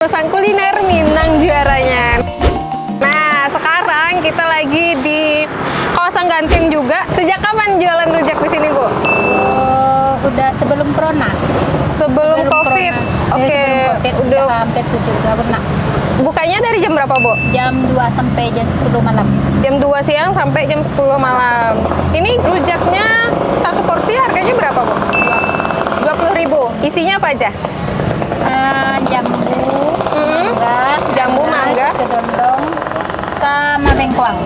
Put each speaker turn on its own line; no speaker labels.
Pesan kuliner Minang juaranya. Nah, sekarang kita lagi di kawasan Gantian juga. Sejak kapan jualan rujak di sini, Bu?
Udah sebelum corona.
Sebelum COVID. Oke,
Sebelum COVID udah hampir 7 tahun lah.
Bukanya dari jam berapa, Bu?
Jam 2 sampai jam 10 malam.
Jam 2 siang sampai jam 10 malam. Ini rujaknya satu porsi harganya berapa, Bu? 20.000. Isinya apa aja?
Jambu,
jambu,
nanas,
mangga,
kedondong, sama bengkoang.